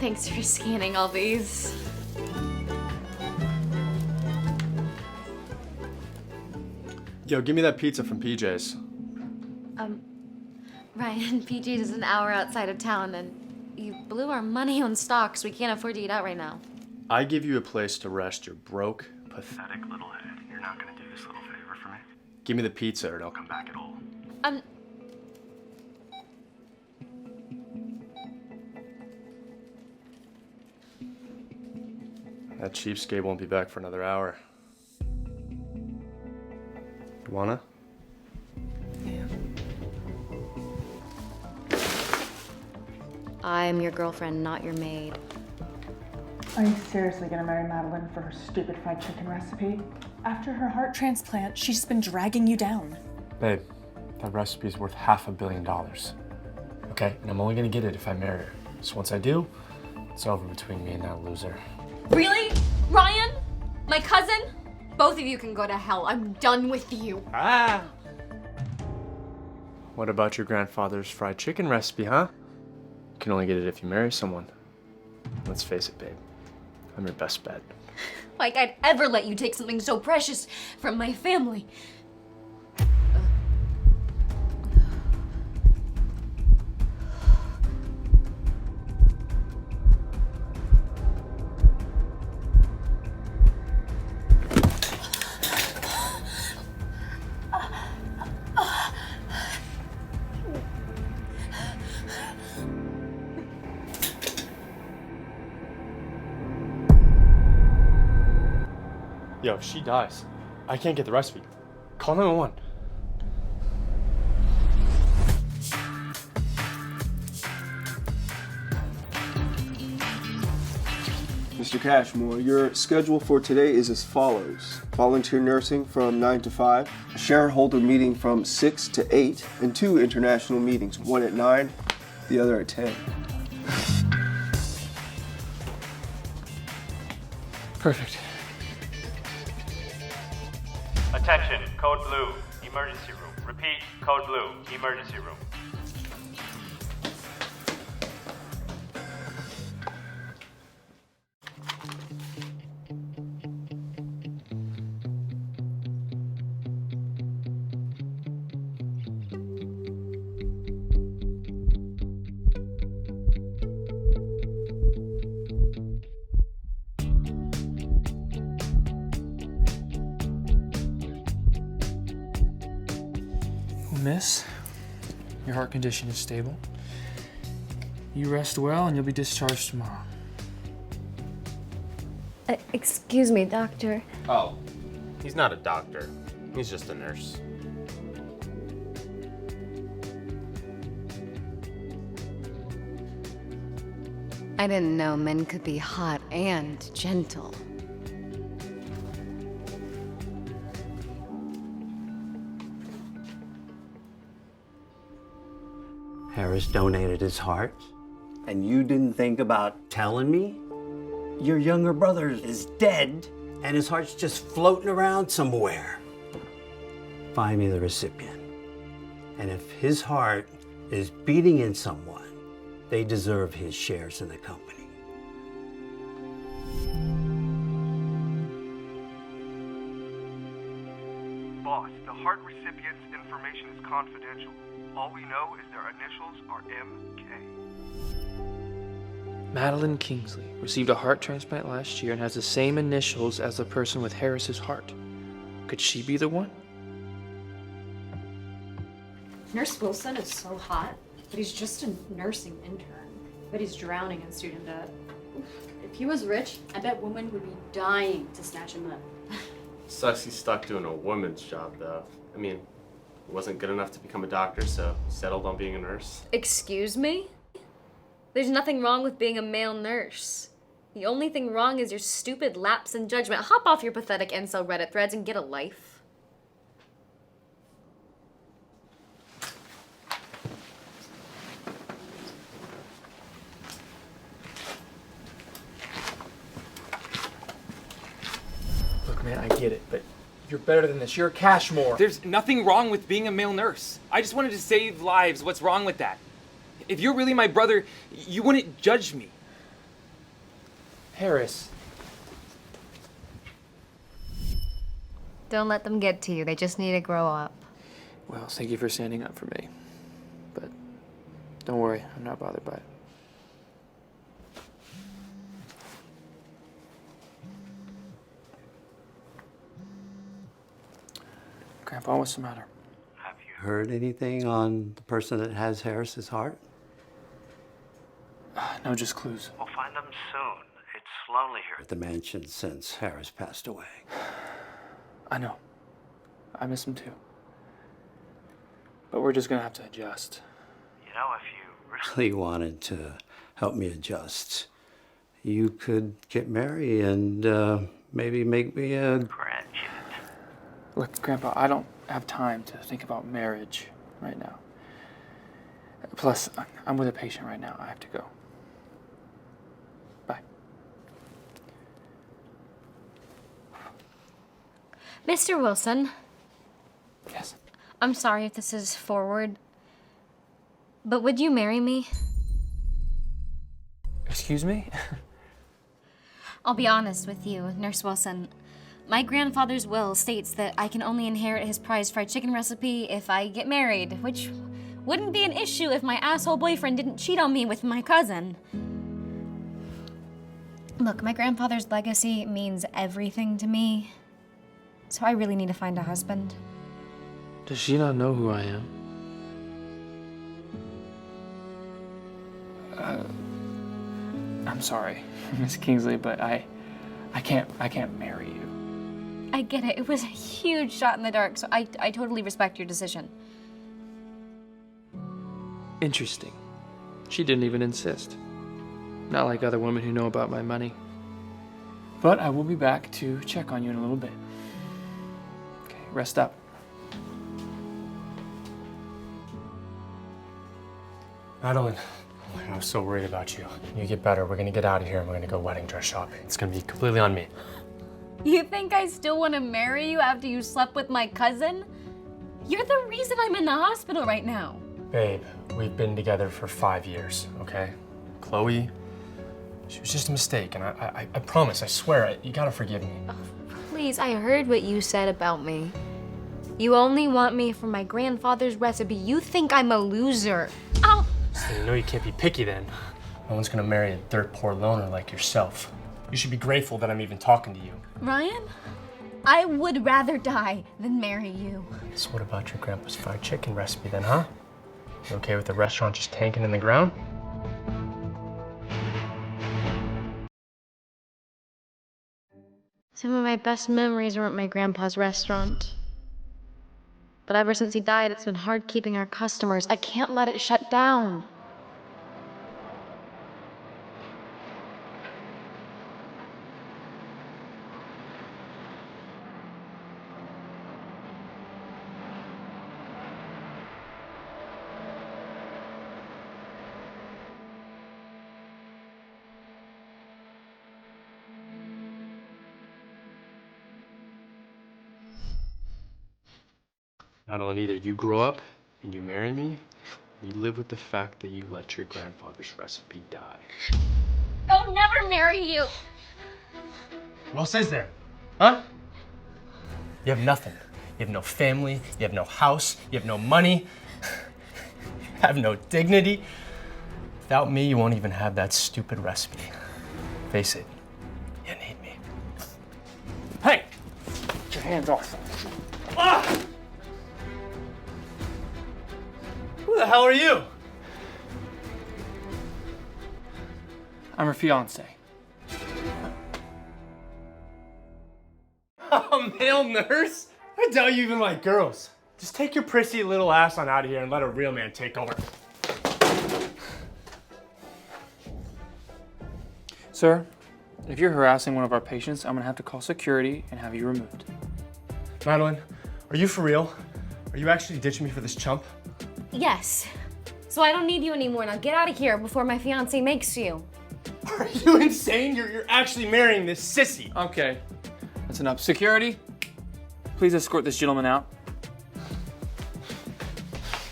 Thanks for scanning all these. Yo, give me that pizza from PJ's. Ryan, PJ's is an hour outside of town, and you blew our money on stocks. We can't afford to eat out right now. I give you a place to rest your broke, pathetic little head. You're not gonna do this little favor for me? Give me the pizza or don't come back at all. That cheapskate won't be back for another hour. You wanna? Yeah. I'm your girlfriend, not your maid. Are you seriously gonna marry Madeline for her stupid fried chicken recipe? After her heart transplant, she's been dragging you down. Babe, that recipe's worth $500 million. Okay, and I'm only gonna get it if I marry her. So once I do, it's over between me and that loser. Really? Ryan? My cousin? Both of you can go to hell. I'm done with you. Ah! What about your grandfather's fried chicken recipe, huh? You can only get it if you marry someone. Let's face it, babe. I'm your best bet. Like I'd ever let you take something so precious from my family. Yo, if she dies, I can't get the recipe. Call 911. Mr. Cashmore, your schedule for today is as follows. Volunteer nursing from 9 to 5, a shareholder meeting from 6 to 8, and 2 international meetings, one at 9, the other at 10. Perfect. Attention, code blue, emergency room. Repeat, code blue, emergency room. Miss, your heart condition is stable. You rest well and you'll be discharged tomorrow. Excuse me, doctor. Oh, he's not a doctor. He's just a nurse. I didn't know men could be hot and gentle. Harris donated his heart, and you didn't think about telling me? Your younger brother is dead, and his heart's just floating around somewhere. Find me the recipient. And if his heart is beating in someone, they deserve his shares in the company. Boss, the heart recipient's information is confidential. All we know is their initials are MK. Madeline Kingsley received a heart transplant last year and has the same initials as the person with Harris's heart. Could she be the one? Nurse Wilson is so hot, but he's just a nursing intern. But he's drowning in student debt. If he was rich, I bet women would be dying to snatch him up. Sucks he's stuck doing a woman's job, though. I mean, he wasn't good enough to become a doctor, so he settled on being a nurse. Excuse me? There's nothing wrong with being a male nurse. The only thing wrong is your stupid lapse in judgment. Hop off your pathetic incel Reddit threads and get a life. Look, man, I get it, but you're better than this. You're a Cashmore. There's nothing wrong with being a male nurse. I just wanted to save lives. What's wrong with that? If you're really my brother, you wouldn't judge me. Harris. Don't let them get to you. They just need to grow up. Well, thank you for standing up for me. But don't worry, I'm not bothered by it. Grandpa, what's the matter? Have you heard anything on the person that has Harris's heart? No, just clues. We'll find them soon. It's lonely here at the mansion since Harris passed away. I know. I miss him too. But we're just gonna have to adjust. You know, if you really wanted to help me adjust, you could get married and maybe make me a grandkid. Look, Grandpa, I don't have time to think about marriage right now. Plus, I'm with a patient right now. I have to go. Bye. Mr. Wilson. Yes. I'm sorry if this is forward, but would you marry me? Excuse me? I'll be honest with you, Nurse Wilson. My grandfather's will states that I can only inherit his prized fried chicken recipe if I get married, which wouldn't be an issue if my asshole boyfriend didn't cheat on me with my cousin. Look, my grandfather's legacy means everything to me, so I really need to find a husband. Does she not know who I am? I'm sorry, Miss Kingsley, but I can't marry you. I get it. It was a huge shot in the dark, so I totally respect your decision. Interesting. She didn't even insist. Not like other women who know about my money. But I will be back to check on you in a little bit. Okay, rest up. Madeline, I was so worried about you. You get better, we're gonna get out of here and we're gonna go wedding dress shopping. It's gonna be completely on me. You think I still want to marry you after you slept with my cousin? You're the reason I'm in the hospital right now. Babe, we've been together for 5 years, okay? Chloe, she was just a mistake, and I promise, I swear, you gotta forgive me. Oh, please, I heard what you said about me. You only want me for my grandfather's recipe. You think I'm a loser. Ow! So you know you can't be picky then. No one's gonna marry a dirt poor loner like yourself. You should be grateful that I'm even talking to you. Ryan, I would rather die than marry you. So what about your grandpa's fried chicken recipe then, huh? You okay with the restaurant just tanking in the ground? Some of my best memories were at my grandpa's restaurant. But ever since he died, it's been hard keeping our customers. I can't let it shut down. Madeline, either you grow up and you marry me, or you live with the fact that you let your grandfather's recipe die. I'll never marry you. What else is there? Huh? You have nothing. You have no family, you have no house, you have no money, you have no dignity. Without me, you won't even have that stupid recipe. Face it, you need me. Hey! Get your hands off. Ah! Who the hell are you? I'm her fiance. A male nurse? I doubt you even like girls. Just take your prissy little ass on out of here and let a real man take over. Sir, if you're harassing one of our patients, I'm gonna have to call security and have you removed. Madeline, are you for real? Are you actually ditching me for this chump? Yes. So I don't need you anymore. Now get out of here before my fiance makes you. Are you insane? You're actually marrying this sissy. Okay, that's enough. Security, please escort this gentleman out.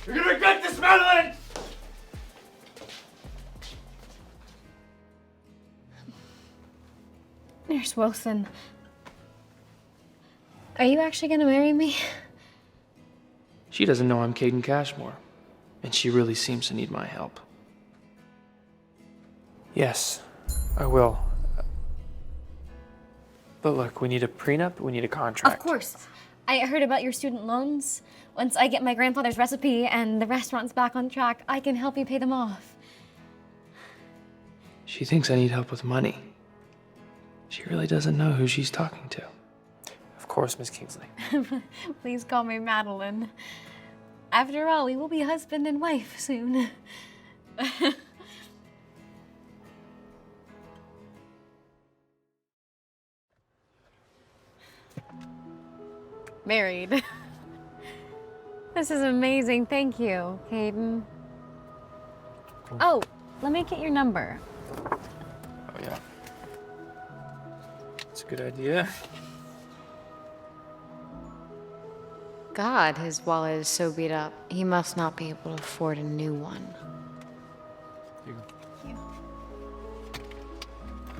You're gonna regret this, Madeline! Nurse Wilson, are you actually gonna marry me? She doesn't know I'm Caden Cashmore, and she really seems to need my help. Yes, I will. But look, we need a prenup, we need a contract. Of course. I heard about your student loans. Once I get my grandfather's recipe and the restaurant's back on track, I can help you pay them off. She thinks I need help with money. She really doesn't know who she's talking to. Of course, Miss Kingsley. Please call me Madeline. After all, we will be husband and wife soon. Married. This is amazing. Thank you, Caden. Oh, let me get your number. Oh, yeah. That's a good idea. God, his wallet is so beat up. He must not be able to afford a new one. Here you go.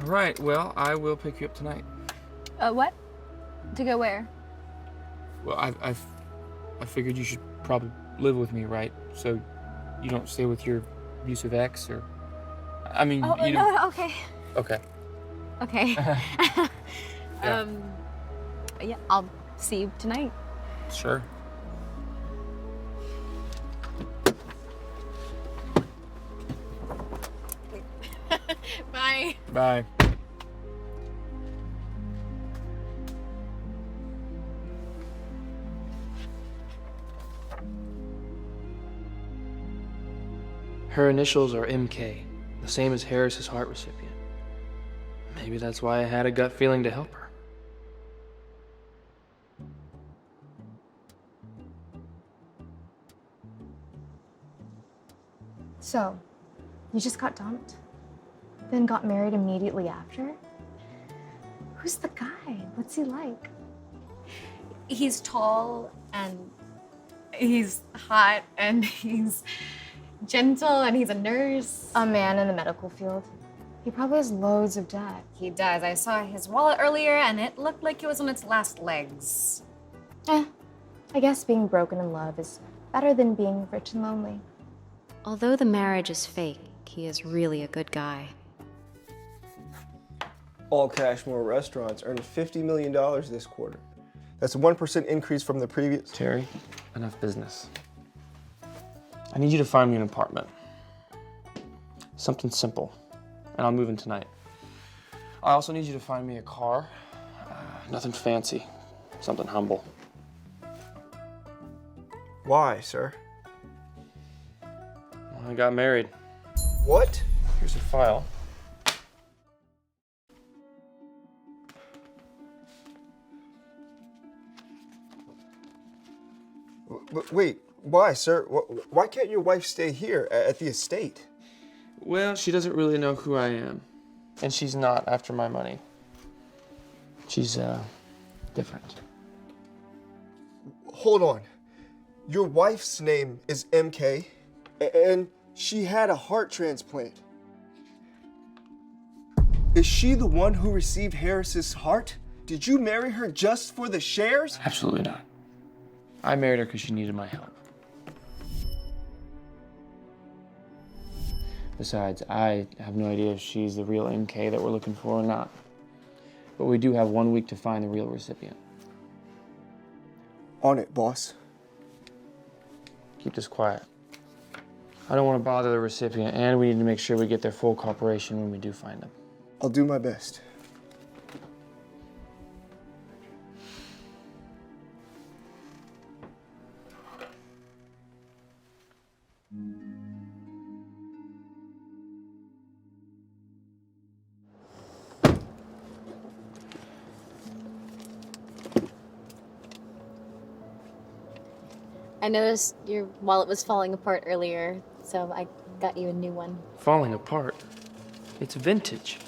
All right, well, I will pick you up tonight. What? To go where? Well, I figured you should probably live with me, right? So you don't stay with your abusive ex, or... I mean, Oh, you no, don't... okay. Okay. Okay. Yeah. Yeah, I'll see you tonight. Sure. Bye. Bye. Her initials are MK, the same as Harris's heart recipient. Maybe that's why I had a gut feeling to help her. So, you just got dumped? Then got married immediately after? Who's the guy? What's he like? He's tall and he's hot and he's gentle and he's a nurse. A man in the medical field. He probably has loads of debt. He does. I saw his wallet earlier and it looked like it was on its last legs. I guess being broken in love is better than being rich and lonely. Although the marriage is fake, he is really a good guy. All Cashmore restaurants earned $50 million this quarter. That's a 1% increase from the previous. Terry, enough business. I need you to find me an apartment. Something simple, and I'll move in tonight. I also need you to find me a car. Nothing fancy, something humble. Why, sir? I got married. What? Here's a file. Wait, why, sir? Why can't your wife stay here at the estate? Well, she doesn't really know who I am. And she's not after my money. She's, different. Hold on. Your wife's name is MK, and she had a heart transplant. Is she the one who received Harris's heart? Did you marry her just for the shares? Absolutely not. I married her because she needed my help. Besides, I have no idea if she's the real MK that we're looking for or not. But we do have 1 week to find the real recipient. On it, boss. Keep this quiet. I don't want to bother the recipient, and we need to make sure we get their full cooperation when we do find them. I'll do my best. I noticed your wallet was falling apart earlier, so I got you a new one. Falling apart. It's vintage.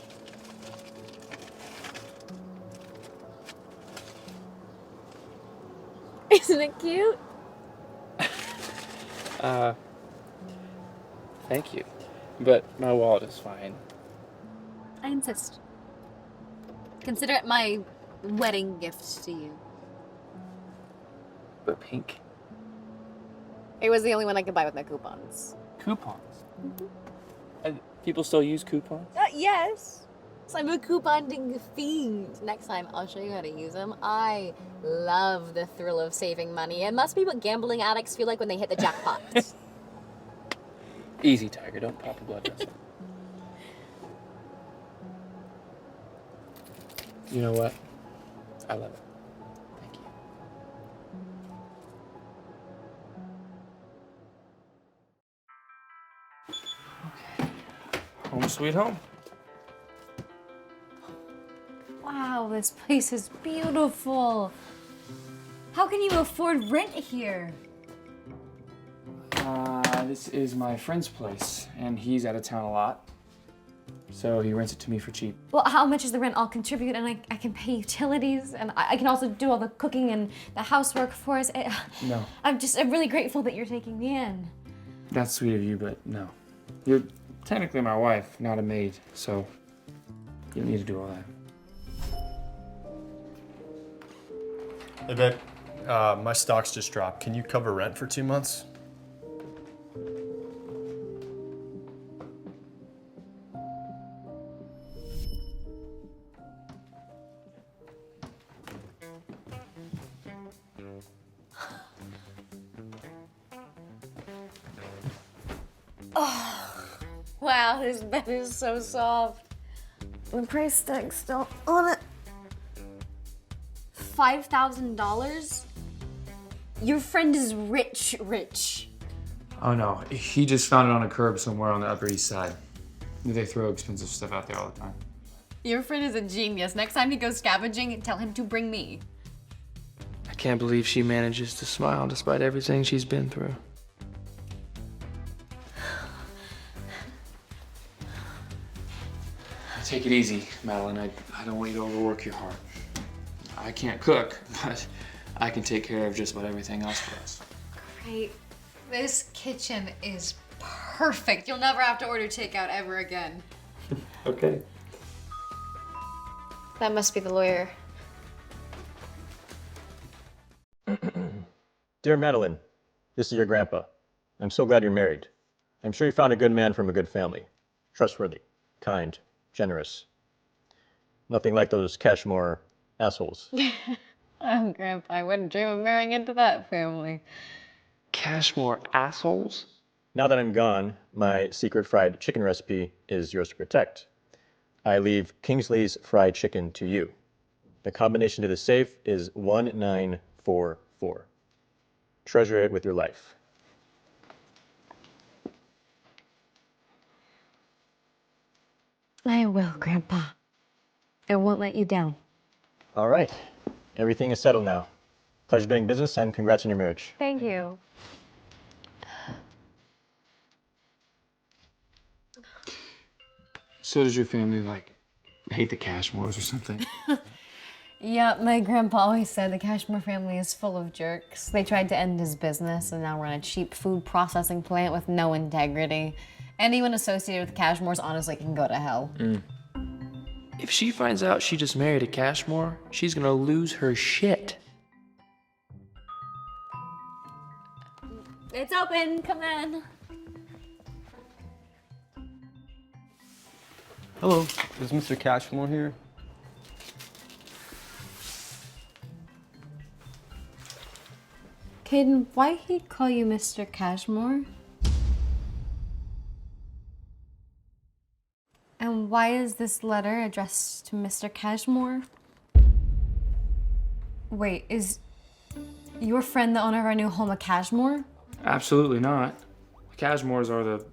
Isn't it cute? Thank you. But my wallet is fine. I insist. Consider it my wedding gift to you. But pink. It was the only one I could buy with my coupons. Coupons? People still use coupons? Yes. So I'm a couponing fiend. Next time, I'll show you how to use them. I love the thrill of saving money. It must be what gambling addicts feel like when they hit the jackpot. Easy, Tiger. Don't pop a blood vessel. You know what? I love it. Thank you. Okay. Home sweet home. Wow, this place is beautiful. How can you afford rent here? This is my friend's place, and he's out of town a lot. So he rents it to me for cheap. Well, how much is the rent? I'll contribute, and I can pay utilities, and I can also do all the cooking and the housework for us. No. I'm really grateful that you're taking me in. That's sweet of you, but no. You're technically my wife, not a maid, so you don't need to do all that. Hey, babe. My stocks just dropped. Can you cover rent for 2 months? Oh, wow, this bed is so soft. The price tag's still on it. $5,000? Your friend is rich. Oh no, he just found it on a curb somewhere on the Upper East Side. They throw expensive stuff out there all the time. Your friend is a genius. Next time he goes scavenging, tell him to bring me. I can't believe she manages to smile despite everything she's been through. Take it easy, Madeline. I don't want you to overwork your heart. I can't cook, but I can take care of just about everything else for us. Great. This kitchen is perfect. You'll never have to order takeout ever again. Okay. That must be the lawyer. Dear Madeline, this is your grandpa. I'm so glad you're married. I'm sure you found a good man from a good family. Trustworthy, kind, generous. Nothing like those Cashmore assholes. Oh, Grandpa, I wouldn't dream of marrying into that family. Cashmore assholes? Now that I'm gone, my secret fried chicken recipe is yours to protect. I leave Kingsley's fried chicken to you. The combination to the safe is 1944. Treasure it with your life. I will, Grandpa. I won't let you down. All right. Everything is settled now. Pleasure doing business and congrats on your marriage. Thank you. So does your family, hate the Cashmores or something? Yeah, my grandpa always said the Cashmore family is full of jerks. They tried to end his business and now run a cheap food processing plant with no integrity. Anyone associated with Cashmore's honestly can go to hell. If she finds out she just married a Cashmore, she's gonna lose her shit. It's open, come in. Hello, is Mr. Cashmore here? Caden, why he call you Mr. Cashmore? And why is this letter addressed to Mr. Cashmore? Wait, is your friend the owner of our new home a Cashmore? Absolutely not. The Cashmores are the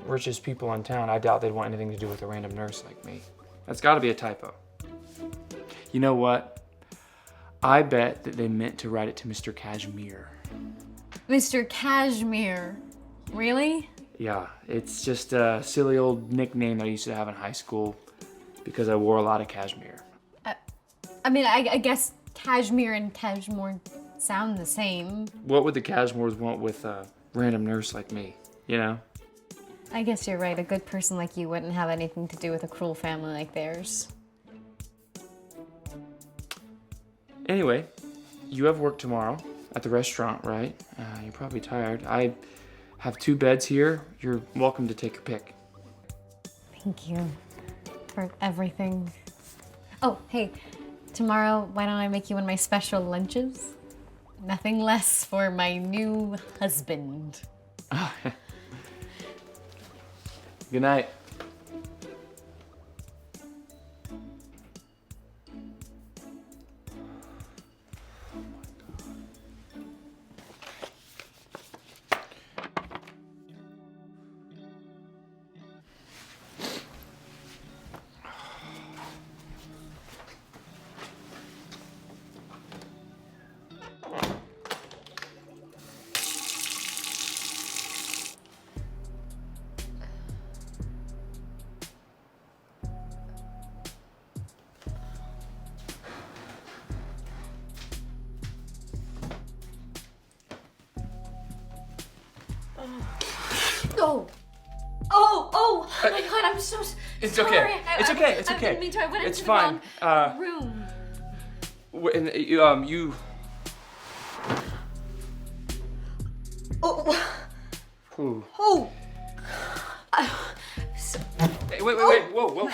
richest people in town. I doubt they'd want anything to do with a random nurse like me. That's gotta be a typo. You know what? I bet that they meant to write it to Mr. Cashmere. Mr. Cashmere. Really? Yeah, it's just a silly old nickname that I used to have in high school because I wore a lot of cashmere. I mean, I guess Cashmere and Cashmore sound the same. What would the Cashmores want with a random nurse like me, you know? I guess you're right. A good person like you wouldn't have anything to do with a cruel family like theirs. Anyway, you have work tomorrow at the restaurant, right? You're probably tired. I have 2 beds here. You're welcome to take your pick. Thank you for everything. Oh, hey, tomorrow, why don't I make you one of my special lunches? Nothing less for my new husband. Good night. Oh my God, I'm so sorry. It's okay. It's okay. It's I okay. didn't mean to. I went It's into fine. the wrong room. And you. Oh. Ooh. Oh. Hey, wait. Whoa.